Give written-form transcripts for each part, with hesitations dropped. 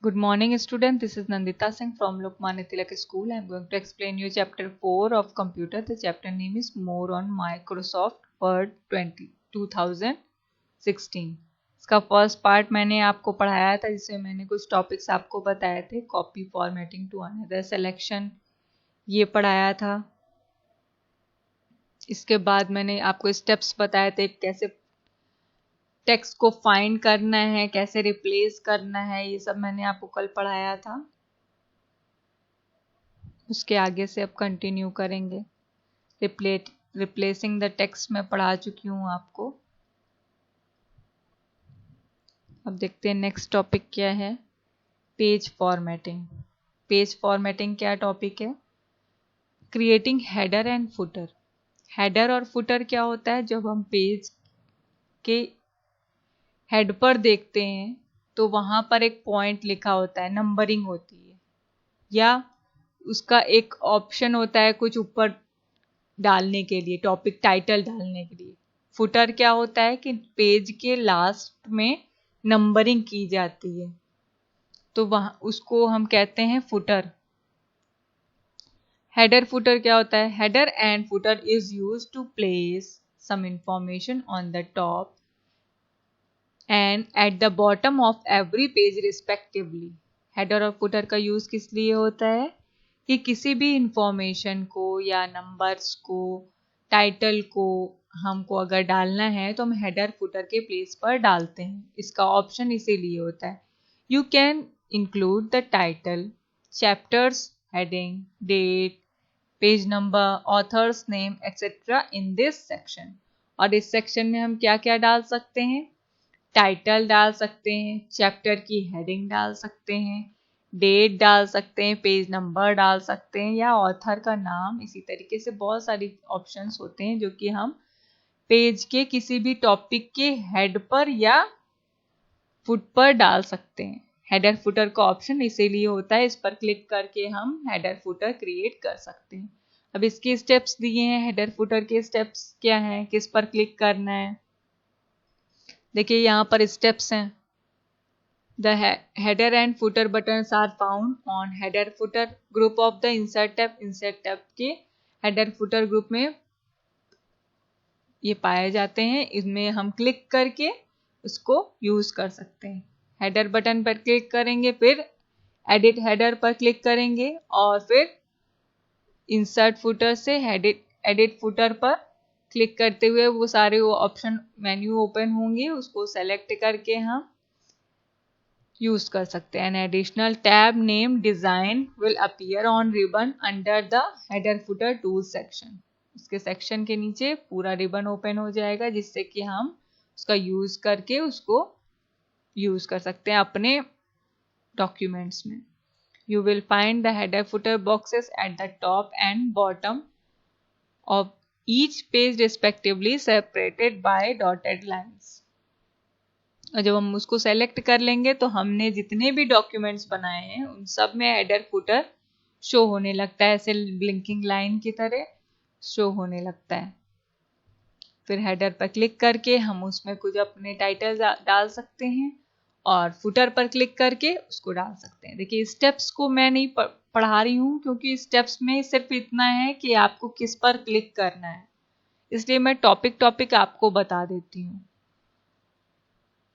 Good morning, student. This is Nandita Singh from Lokmanya Tilak School. I am going to explain you chapter 4 of computer. The chapter name is More on Microsoft Word 2016. इसका first part मैंने आपको पढ़ाया था, जिसमें मैंने कुछ topics आपको बताए थे. Copy formatting to another selection, ये पढ़ाया था. इसके बाद मैंने आपको स्टेप्स बताए थे, कैसे टेक्स्ट को फाइंड करना है, कैसे रिप्लेस करना है, ये सब मैंने आपको कल पढ़ाया था. उसके आगे से अब कंटिन्यू करेंगे. रिप्लेसिंग द टेक्स्ट में पढ़ा चुकी हूँ आपको. अब देखते हैं नेक्स्ट टॉपिक क्या है. Page formatting. पेज फॉर्मेटिंग क्या टॉपिक है? Creating header and footer. Header और फुटर क्या होता है? जब हम पेज के हेड पर देखते हैं तो वहां पर एक पॉइंट लिखा होता है, नंबरिंग होती है, या उसका एक ऑप्शन होता है कुछ ऊपर डालने के लिए, टॉपिक टाइटल डालने के लिए. फुटर क्या होता है कि पेज के लास्ट में नंबरिंग की जाती है, तो वहां उसको हम कहते हैं फुटर. हेडर फुटर क्या होता है? Header and footer is used to place some information on the top and at the bottom of every page respectively. Header और फुटर का यूज किस लिए होता है? कि किसी भी इंफॉर्मेशन को या नंबर्स को, टाइटल को हमको अगर डालना है तो हम हेडर फुटर के प्लेस पर डालते हैं. इसका ऑप्शन इसीलिए होता है. You can include the title, chapters, heading, date, page number, authors name etcetera in this section. और इस सेक्शन में हम क्या क्या डाल सकते हैं? टाइटल डाल सकते हैं, चैप्टर की हेडिंग डाल सकते हैं, डेट डाल सकते हैं, पेज नंबर डाल सकते हैं, या ऑथर का नाम. इसी तरीके से बहुत सारी ऑप्शंस होते हैं जो कि हम पेज के किसी भी टॉपिक के हेड पर या फुट पर डाल सकते हैं. हेडर फुटर का ऑप्शन इसीलिए होता है, इस पर क्लिक करके हम हेडर फुटर क्रिएट कर सकते हैं. अब इसके स्टेप्स दिए हैं. हेडर फुटर के स्टेप्स क्या हैं, किस पर क्लिक करना है? देखिए यहाँ पर स्टेप्स हैं. The header and footer buttons are found on header footer group of the insert tab. insert tab के header footer group में ये पाए जाते हैं. इसमें हम क्लिक करके उसको यूज कर सकते हैं. हेडर बटन पर क्लिक करेंगे, फिर एडिट हेडर पर क्लिक करेंगे, और फिर इंसर्ट फुटर से एडिट फुटर पर क्लिक करते हुए वो सारे वो ऑप्शन मेन्यू ओपन होंगे, उसको सेलेक्ट करके हम यूज कर सकते हैं. An additional tab name design will appear on ribbon under the header footer tool section. उसके सेक्शन के नीचे पूरा रिबन ओपन हो जाएगा, जिससे कि हम उसका यूज करके उसको यूज कर सकते हैं अपने डॉक्यूमेंट्स में. You will find the header footer boxes at the top and bottom of each page respectively separated by dotted lines. और जब हम उसको सेलेक्ट कर लेंगे तो हमने जितने भी डॉक्यूमेंट्स बनाए हैं उन सब में हेडर फुटर शो होने लगता है, ऐसे ब्लिंकिंग लाइन की तरह शो होने लगता है. फिर हेडर पर क्लिक करके हम उसमें कुछ अपने टाइटल डाल सकते हैं, और फुटर पर क्लिक करके उसको डाल सकते हैं. देखिए स्टेप्स को मैं नहीं पढ़ा रही हूँ, क्योंकि स्टेप्स में सिर्फ इतना है कि आपको किस पर क्लिक करना है, इसलिए मैं टॉपिक आपको बता देती हूँ.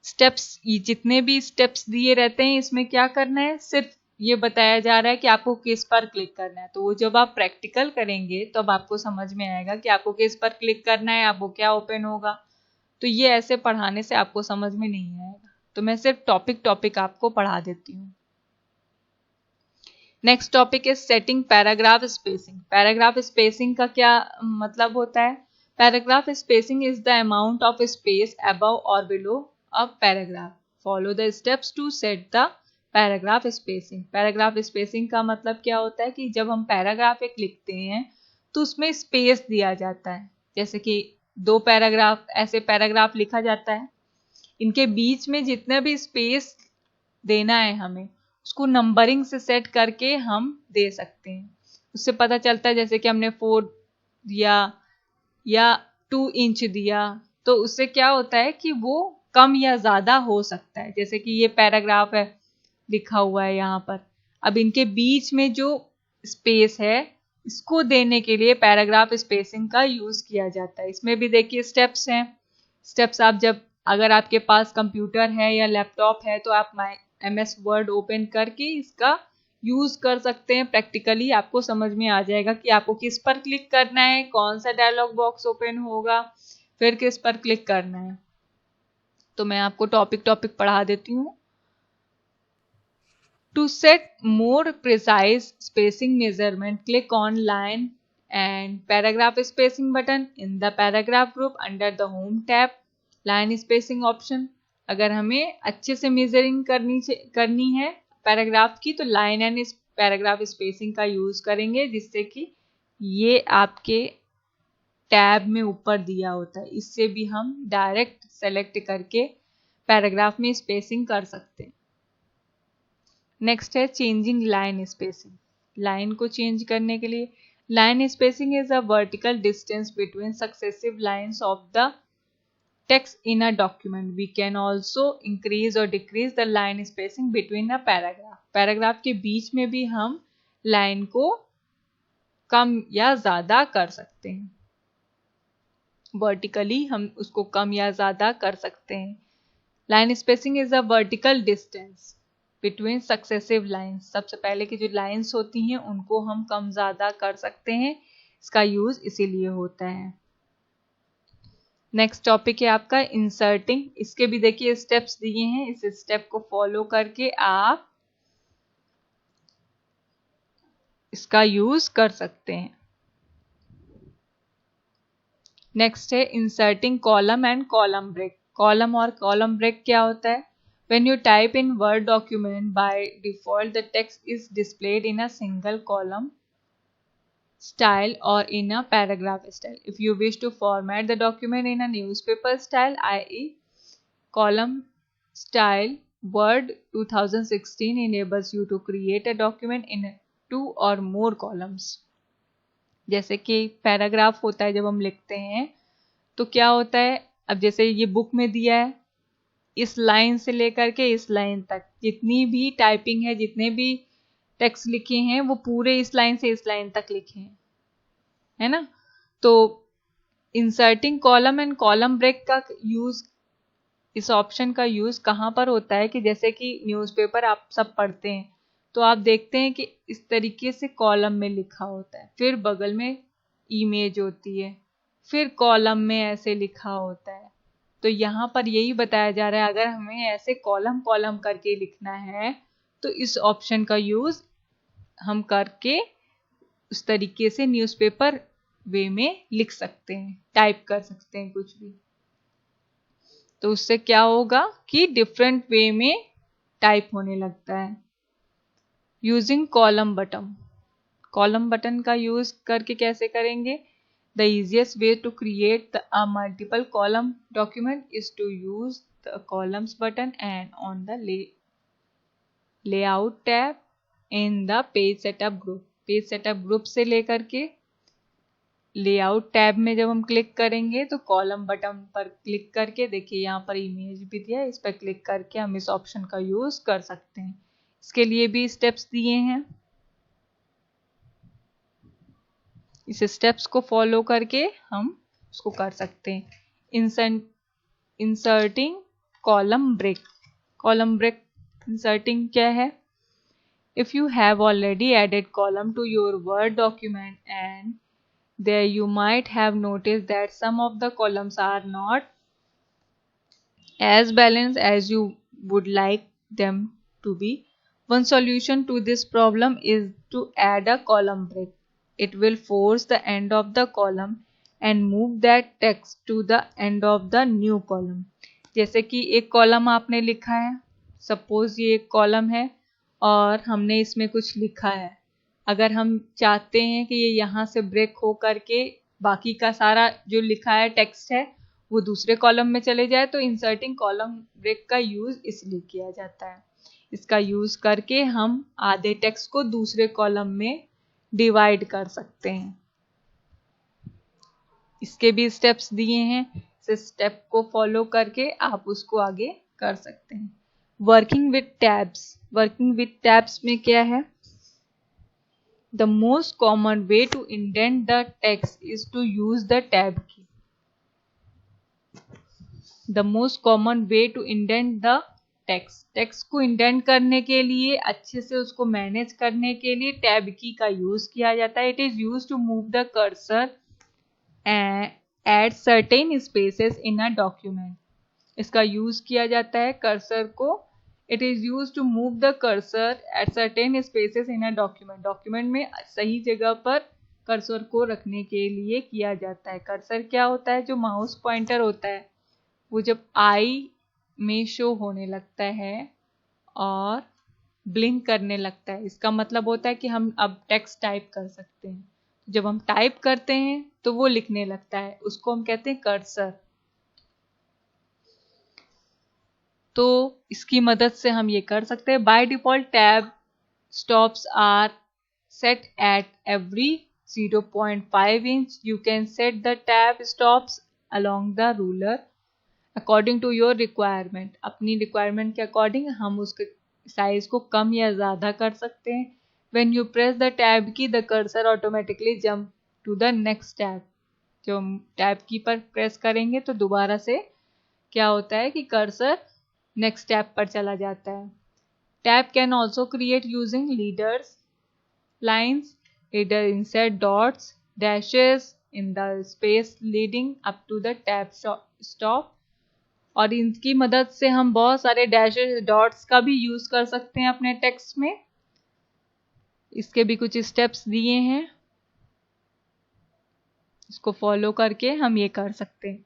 स्टेप्स, ये जितने भी स्टेप्स दिए रहते हैं इसमें क्या करना है, सिर्फ ये बताया जा रहा है कि आपको किस पर क्लिक करना है. तो वो जब आप प्रैक्टिकल करेंगे तब आपको समझ में आएगा कि आपको किस पर क्लिक करना है, आपको क्या ओपन होगा. तो ये ऐसे पढ़ाने से आपको समझ में नहीं आएगा, तो मैं सिर्फ टॉपिक आपको पढ़ा देती हूँ. Next topic is setting paragraph spacing. Paragraph spacing का क्या मतलब होता है? Paragraph spacing is the amount of space above और below a paragraph. Follow the steps to set the paragraph spacing. Paragraph spacing का मतलब क्या होता है कि जब हम पैराग्राफ एक लिखते हैं तो उसमें स्पेस दिया जाता है. जैसे कि 2 पैराग्राफ, ऐसे पैराग्राफ लिखा जाता है, इनके बीच में जितना भी स्पेस देना है हमें उसको नंबरिंग से सेट करके हम दे सकते हैं. उससे पता चलता है, जैसे कि हमने 4 दिया या 2 इंच दिया, तो उससे क्या होता है कि वो कम या ज्यादा हो सकता है. जैसे कि ये पैराग्राफ है, लिखा हुआ है यहाँ पर। अब इनके बीच में जो स्पेस है इसको देने के लिए पैराग्राफ स्पेसिंग का यूज किया जाता है। इसमें भी देखिए स्टेप्स हैं। स्टेप्स आप जब अगर आपके पास कंप्यूटर है या लैपटॉप है तो आप MS वर्ड ओपन करके इसका यूज कर सकते हैं। प्रैक्टिकली आपको समझ में आ जाएगा कि आपको किस पर क्लिक करना है, कौन सा डायलॉग बॉक्स ओपन होगा, फिर किस पर क्लिक करना है। तो मैं आपको टॉपिक पढ़ा देती हूँ। To set more precise spacing measurement, click on line and paragraph spacing button in the paragraph group under the home tab. Line spacing option, अगर हमें अच्छे से मेजरिंग करनी है पैराग्राफ की तो लाइन एंड पैराग्राफ स्पेसिंग का यूज करेंगे, जिससे कि ये आपके टैब में ऊपर दिया होता है। इससे भी हम डायरेक्ट सेलेक्ट करके पैराग्राफ में स्पेसिंग कर सकते हैं। नेक्स्ट है चेंजिंग लाइन स्पेसिंग। लाइन को चेंज करने के लिए line spacing is a vertical distance between successive lines of the text in a document. We can also increase और decrease the line spacing between a paragraph. Paragraph के बीच में भी हम लाइन को कम या ज्यादा कर सकते हैं। वर्टिकली हम उसको कम या ज्यादा कर सकते हैं। Line spacing is a vertical distance between successive lines. सबसे पहले की जो लाइन्स होती हैं उनको हम कम ज्यादा कर सकते हैं, इसका यूज इसीलिए होता है। नेक्स्ट टॉपिक है आपका इंसर्टिंग। इसके भी देखिए स्टेप्स दिए हैं, इस स्टेप को फॉलो करके आप इसका यूज कर सकते हैं। नेक्स्ट है inserting column and column break. Column और कॉलम ब्रेक क्या होता है? When you type in Word document, by default the text is displayed in a single column style or in a paragraph style. If you wish to format the document in a newspaper style, i.e. column style, Word 2016 enables you to create a document in 2 or more columns. जैसे कि paragraph होता है जब हम लिखते हैं तो क्या होता है, अब जैसे ये बुक में दिया है, इस लाइन से लेकर के इस लाइन तक जितनी भी टाइपिंग है, जितने भी टेक्स्ट लिखे हैं वो पूरे इस लाइन से इस लाइन तक लिखे हैं, है ना। तो inserting column and column break का यूज, इस ऑप्शन का यूज कहाँ पर होता है कि जैसे कि न्यूज़पेपर आप सब पढ़ते हैं तो आप देखते हैं कि इस तरीके से कॉलम में लिखा होता है, फिर बगल में इमेज होती है, फिर कॉलम में ऐसे लिखा होता है। तो यहाँ पर यही बताया जा रहा है अगर हमें ऐसे कॉलम कॉलम करके लिखना है तो इस ऑप्शन का यूज हम करके उस तरीके से न्यूज़पेपर वे में लिख सकते हैं, टाइप कर सकते हैं कुछ भी। तो उससे क्या होगा कि डिफरेंट वे में टाइप होने लगता है। Using column button. Column button का यूज करके कैसे करेंगे? The easiest way to create a multiple column document is to use the columns button and on the layout tab in the page setup group. Page setup group से लेकर के layout tab में जब हम click करेंगे तो column button पर click करके देखिए यहाँ पर इमेज भी दिया है, इस पर क्लिक करके हम इस ऑप्शन का यूज कर सकते हैं। इसके लिए भी स्टेप्स दिए हैं, इस स्टेप्स को फॉलो करके हम उसको कर सकते हैं। Inserting column break. Column break inserting क्या है? If you have already added column to your word document and there you might have notice that some of the columns are not as balanced as you would like them to be. One solution to this problem is to add a column break. It will force the end of the column and move that text to the end of the new column. जैसे कि एक column आपने लिखा है, suppose ये एक column है और हमने इसमें कुछ लिखा है। अगर हम चाहते हैं कि ये यहाँ से ब्रेक हो करके बाकी का सारा जो लिखा है टेक्स्ट है वो दूसरे कॉलम में चले जाए तो इंसर्टिंग कॉलम ब्रेक का यूज इसलिए किया जाता है। इसका यूज करके हम आधे टेक्स्ट को दूसरे कॉलम में डिवाइड कर सकते हैं। इसके भी स्टेप्स दिए हैं, इस स्टेप को फॉलो करके आप उसको आगे कर सकते हैं। Working with tabs, working with tabs में क्या है? The most common way to indent the text is to use the tab key. The most common way to indent the text को इंडेंट करने के लिए, अच्छे से उसको मैनेज करने के लिए टैब की का यूज किया जाता है। It is use to move the cursor at certain spaces in a document. इसका यूज किया जाता है कर्सर को। It is use to move the cursor at certain spaces in a document. Document में सही जगह पर कर्सर को रखने के लिए किया जाता है। कर्सर क्या होता है? जो माउस पॉइंटर होता है वो जब आई में शो होने लगता है और ब्लिंक करने लगता है, इसका मतलब होता है कि हम अब टेक्स्ट टाइप कर सकते हैं। जब हम टाइप करते हैं तो वो लिखने लगता है, उसको हम कहते हैं कर्सर। तो इसकी मदद से हम ये कर सकते हैं। By default tab stops are set at every 0.5 inch. You can set the tab stops along the ruler according to your requirement। अपनी रिक्वायरमेंट के अकॉर्डिंग हम उसके साइज को कम या ज़्यादा कर सकते हैं। When you press the tab key, the cursor automatically jump to the next tab। जो हम टैब की पर प्रेस करेंगे तो दोबारा से क्या होता है कि कर्सर नेक्स्ट टैब पर चला जाता है। Tab can also create using leaders lines. Leader insert dots dashes in the space leading up to the tab stop. और इनकी मदद से हम बहुत सारे डैशेस डॉट्स का भी यूज कर सकते हैं अपने टेक्स्ट में। इसके भी कुछ स्टेप्स दिए हैं, इसको फॉलो करके हम ये कर सकते हैं।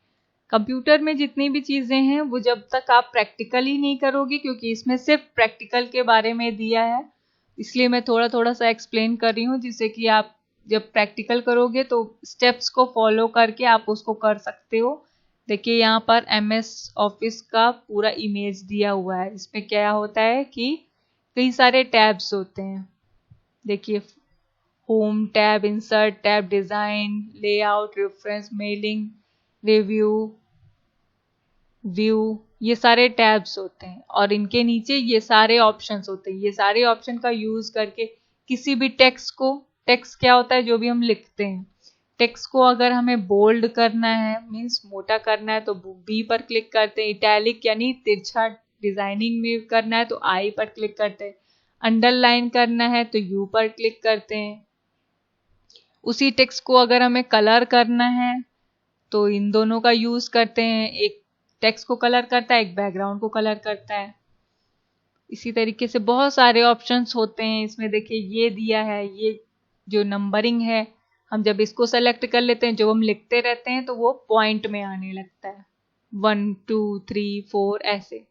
कंप्यूटर में जितनी भी चीज़ें हैं वो जब तक आप प्रैक्टिकली नहीं करोगे, क्योंकि इसमें सिर्फ प्रैक्टिकल के बारे में दिया है, इसलिए मैं थोड़ा थोड़ा सा एक्सप्लेन कर रही हूँ, जिससे कि आप जब प्रैक्टिकल करोगे तो स्टेप्स को फॉलो करके आप उसको कर सकते हो। देखिए यहाँ पर MS ऑफिस का पूरा इमेज दिया हुआ है। इसमें क्या होता है कि कई सारे टैब्स होते हैं। देखिए home tab, insert tab, design, layout, reference, mailing, review, view, ये सारे टैब्स होते हैं और इनके नीचे ये सारे ऑप्शंस होते हैं। ये सारे ऑप्शन का यूज करके किसी भी टेक्स्ट क्या होता है? जो भी हम लिखते हैं, टेक्स्ट को अगर हमें बोल्ड करना है, मीन्स मोटा करना है, तो बी पर क्लिक करते हैं। इटैलिक यानी तिरछा डिजाइनिंग में करना है तो आई पर क्लिक करते हैं। अंडरलाइन करना है तो यू पर क्लिक करते हैं। उसी टेक्स्ट को अगर हमें कलर करना है तो इन दोनों का यूज करते हैं। एक टेक्स्ट को कलर करता है, एक बैकग्राउंड को कलर करता है। इसी तरीके से बहुत सारे ऑप्शंस होते हैं इसमें। देखिए ये दिया है, ये जो नंबरिंग है, हम जब इसको सेलेक्ट कर लेते हैं, जब हम लिखते रहते हैं तो वो पॉइंट में आने लगता है, 1 2 3 4 ऐसे।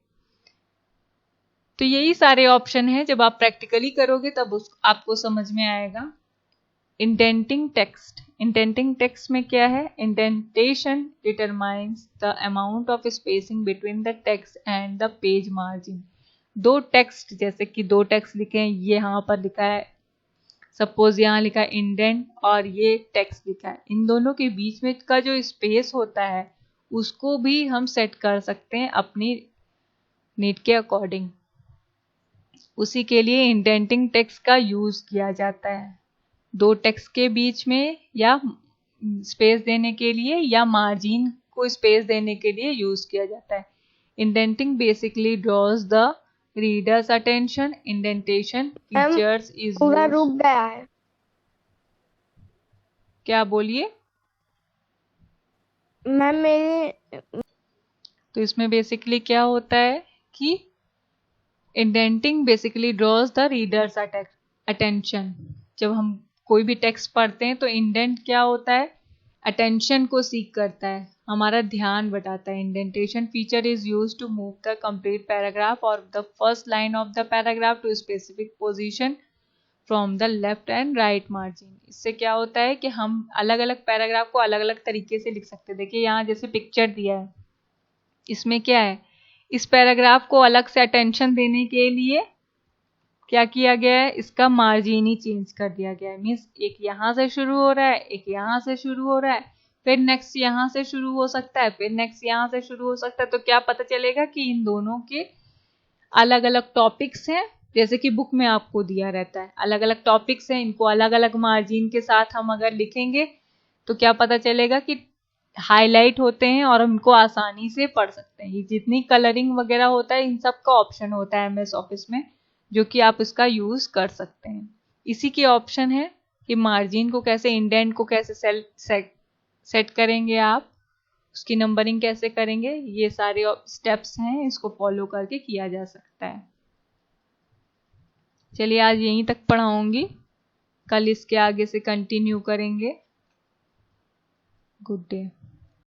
तो यही सारे ऑप्शन हैं। जब आप प्रैक्टिकली करोगे तब आपको समझ में आएगा। इंडेंटिंग टेक्स्ट में क्या है? Indentation determines the amount of spacing between the text and the page margin. दो टेक्स्ट, जैसे कि दो टेक्स्ट लिखे हैं, ये यहाँ पर लिखा है, सपोज यहाँ लिखा है इंडेंट और ये टेक्स्ट लिखा है, इन दोनों के बीच में का जो स्पेस होता है उसको भी हम सेट कर सकते हैं अपनी नीड के अकॉर्डिंग। उसी के लिए इंडेंटिंग टेक्स्ट का यूज किया जाता है। दो टेक्स्ट के बीच में या स्पेस देने के लिए या मार्जिन को स्पेस देने के लिए यूज किया जाता है। Indenting basically drawers the readers attention. Indentation features is पूरा रुक गया है। क्या बोलिए? मैम मेरे तो इसमें बेसिकली क्या होता है कि indenting basically drawers the readers attention. जब हम कोई भी टेक्स्ट पढ़ते हैं तो इंडेंट क्या होता है? अटेंशन को सीक करता है, हमारा ध्यान बटाता है। Indentation feature is use to move the complete paragraph और the first line of the paragraph to specific position from the left and right margin. इससे क्या होता है कि हम अलग अलग पैराग्राफ को अलग अलग तरीके से लिख सकते हैं। देखिए यहाँ जैसे पिक्चर दिया है, इसमें क्या है, इस पैराग्राफ को अलग से अटेंशन देने के लिए क्या किया गया है, इसका मार्जिन ही चेंज कर दिया गया है। मीन्स एक यहाँ से शुरू हो रहा है, एक यहाँ से शुरू हो रहा है, फिर नेक्स्ट यहाँ से शुरू हो सकता है, फिर नेक्स्ट यहाँ से शुरू हो सकता है। तो क्या पता चलेगा कि इन दोनों के अलग अलग टॉपिक्स हैं, जैसे कि बुक में आपको दिया रहता है अलग अलग टॉपिक्स हैं, इनको अलग अलग मार्जिन के साथ हम अगर लिखेंगे तो क्या पता चलेगा कि हाईलाइट होते हैं और हम इनको आसानी से पढ़ सकते हैं। ये जितनी कलरिंग वगैरह होता है इन सब का ऑप्शन होता है एमएस ऑफिस में, जो कि आप इसका यूज कर सकते हैं। इसी के ऑप्शन है कि मार्जिन को कैसे, इंडेंट को कैसे सेट करेंगे आप, उसकी नंबरिंग कैसे करेंगे, ये सारे स्टेप्स हैं, इसको फॉलो करके किया जा सकता है। चलिए आज यहीं तक पढ़ाऊंगी, कल इसके आगे से कंटिन्यू करेंगे। Good day.